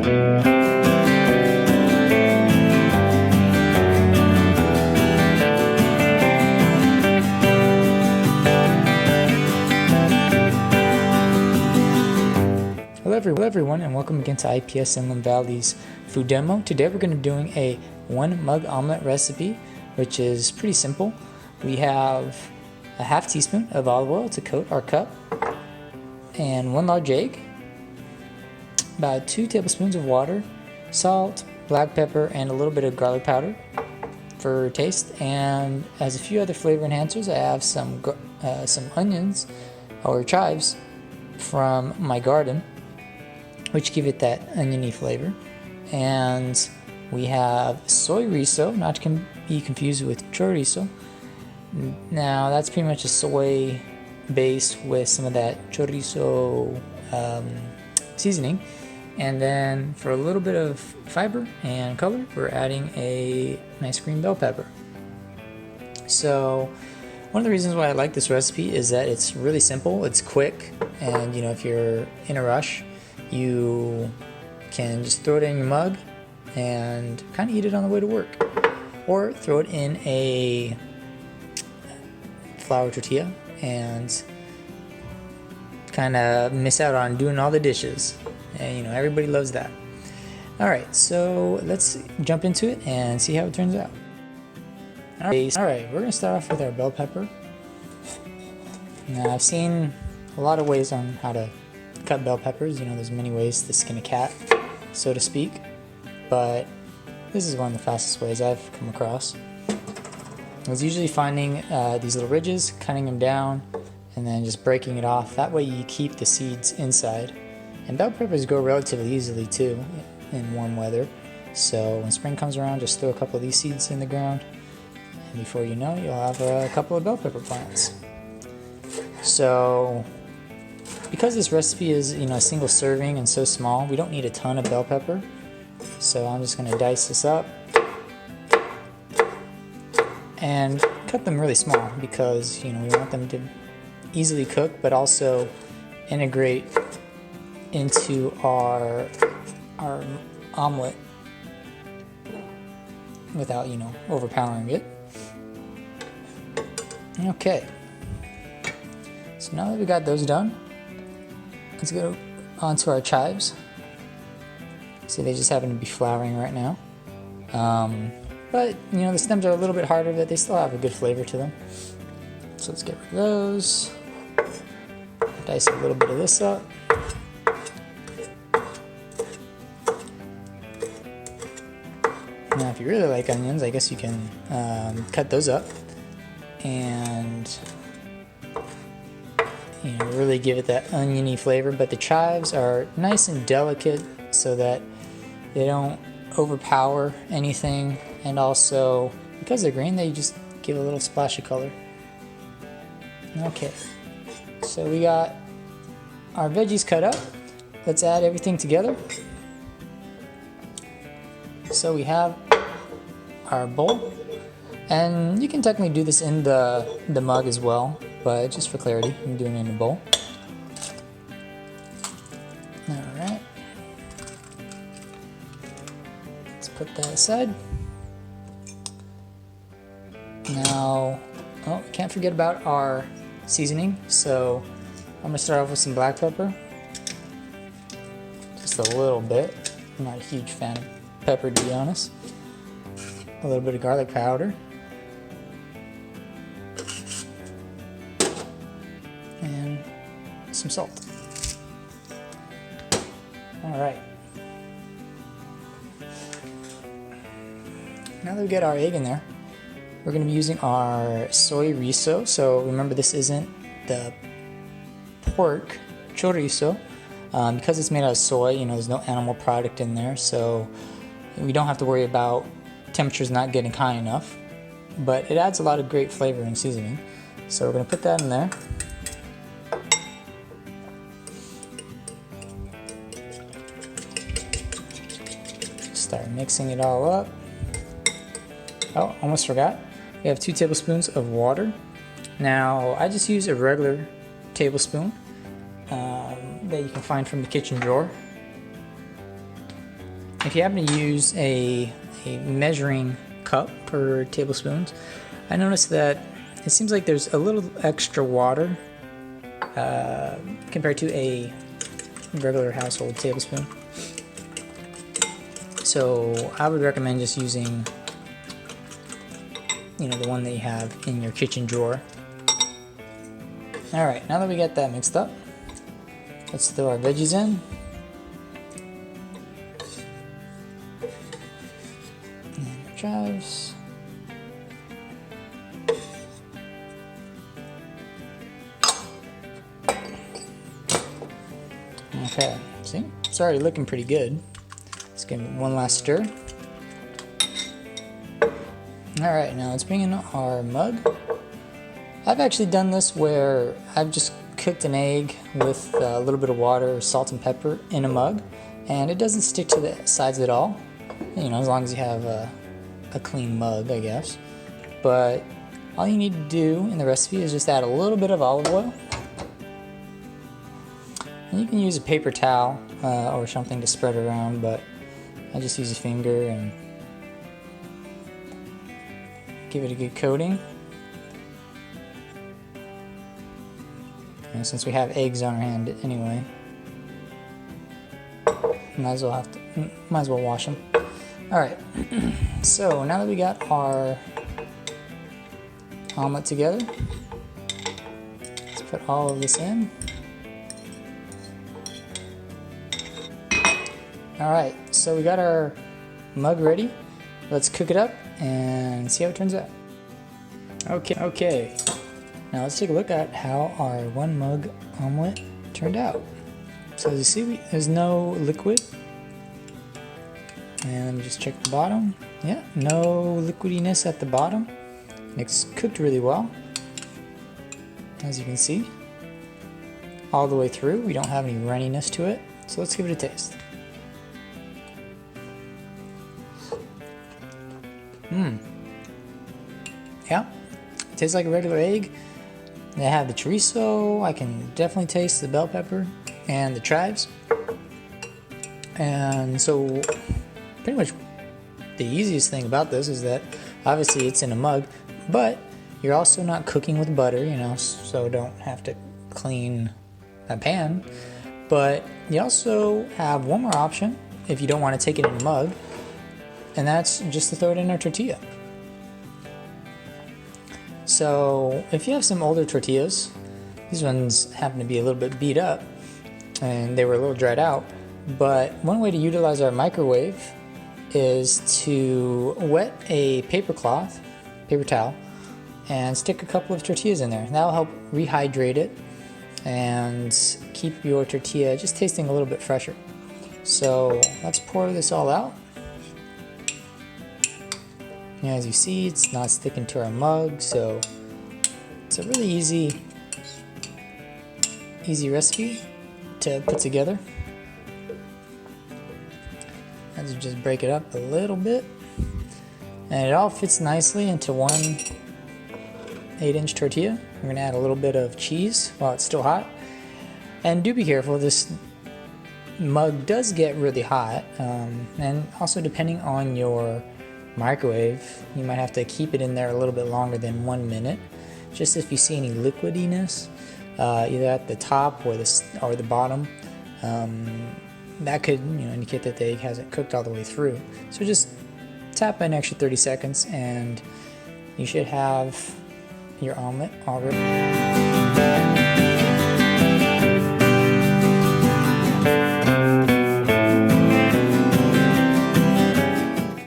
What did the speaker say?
Hello everyone, and welcome again to IPS Inland Valley's food demo. Today we're going to be doing a 1 mug omelet recipe, which is pretty simple. We have a half teaspoon of olive oil to coat our cup, and 1 large egg, about 2 tablespoons of water, salt, black pepper, and a little bit of garlic powder for taste. And as a few other flavor enhancers, I have some onions or chives from my garden, which give it that oniony flavor. And we have soy riso, not to be confused with chorizo. Now that's pretty much a soy base with some of that chorizo seasoning. And then for a little bit of fiber and color, we're adding a nice green bell pepper. So one of the reasons why I like this recipe is that it's really simple, it's quick, and if you're in a rush, you can just throw it in your mug and kind of eat it on the way to work, or throw it in a flour tortilla and kind of miss out on doing all the dishes. And everybody loves that. Alright, so let's jump into it and see how it turns out. Alright, we're going to start off with our bell pepper. Now, I've seen a lot of ways on how to cut bell peppers. There's many ways to skin a cat, so to speak, but this is one of the fastest ways I've come across. I was usually finding these little ridges, cutting them down, and then just breaking it off. That way you keep the seeds inside. And bell peppers grow relatively easily too in warm weather, so when spring comes around, just throw a couple of these seeds in the ground, and before you know it, you'll have a couple of bell pepper plants. So because this recipe is a single serving and so small, we don't need a ton of bell pepper. So I'm just going to dice this up and cut them really small, because we want them to easily cook but also integrate into our omelet without overpowering it. Okay, so now that we got those done, let's go on to our chives. See, they just happen to be flowering right now. But, the stems are a little bit harder, but they still have a good flavor to them. So let's get rid of those. Dice a little bit of this up. Now, if you really like onions, I guess you can cut those up and really give it that oniony flavor. But the chives are nice and delicate so that they don't overpower anything, and also because they're green, they just give a little splash of color. Okay, so we got our veggies cut up. Let's add everything together. So we have our bowl, and you can technically do this in the mug as well, but just for clarity, I'm doing it in a bowl. Alright, let's put that aside. Now, can't forget about our seasoning, so I'm going to start off with some black pepper. Just a little bit. I'm not a huge fan of pepper, to be honest. A little bit of garlic powder. And some salt. Alright. Now that we get our egg in there, we're going to be using our soy riso. So remember, this isn't the pork chorizo. Because it's made out of soy, there's no animal product in there, so we don't have to worry about temperatures not getting high enough. But it adds a lot of great flavor and seasoning. So we're going to put that in there. Start mixing it all up. Oh, almost forgot. We have 2 tablespoons of water. Now, I just use a regular tablespoon that you can find from the kitchen drawer. If you happen to use a measuring cup per tablespoons, I noticed that it seems like there's a little extra water compared to a regular household tablespoon. So I would recommend just using, the one that you have in your kitchen drawer. Alright, now that we got that mixed up, let's throw our veggies in. And chives. Okay, see? It's already looking pretty good. Let's give it one last stir. Alright, now let's bring in our mug. I've actually done this where I've just cooked an egg with a little bit of water, salt and pepper in a mug, and it doesn't stick to the sides at all. As long as you have a clean mug, I guess. But all you need to do in the recipe is just add a little bit of olive oil. And you can use a paper towel or something to spread around, but I just use a finger and give it a good coating. And since we have eggs on our hand anyway, might as well wash them. All right. So now that we got our omelet together, let's put all of this in. All right. So we got our mug ready. Let's cook it up and see how it turns out. Okay. Now let's take a look at how our one mug omelet turned out. So as you see, there's no liquid. And let me just check the bottom. Yeah, no liquidiness at the bottom. It's cooked really well, as you can see. All the way through, we don't have any runniness to it. So let's give it a taste. Yeah, it tastes like a regular egg. They have the chorizo, I can definitely taste the bell pepper, and the chives. And so, pretty much the easiest thing about this is that obviously it's in a mug, but you're also not cooking with butter, so don't have to clean a pan. But you also have one more option if you don't want to take it in a mug, and that's just to throw it in a tortilla. So if you have some older tortillas, these ones happen to be a little bit beat up and they were a little dried out, but one way to utilize our microwave is to wet a paper towel, and stick a couple of tortillas in there. That'll help rehydrate it and keep your tortilla just tasting a little bit fresher. So let's pour this all out. As you see, it's not sticking to our mug, so it's a really easy recipe to put together. As you just break it up a little bit, and it all fits nicely into one 8-inch tortilla. We're gonna add a little bit of cheese while it's still hot, and do be careful. This mug does get really hot, and also depending on your microwave, you might have to keep it in there a little bit longer than 1 minute, just if you see any liquidiness either at the top or the bottom. That could indicate that the egg hasn't cooked all the way through. So just tap an extra 30 seconds and you should have your omelet all ready.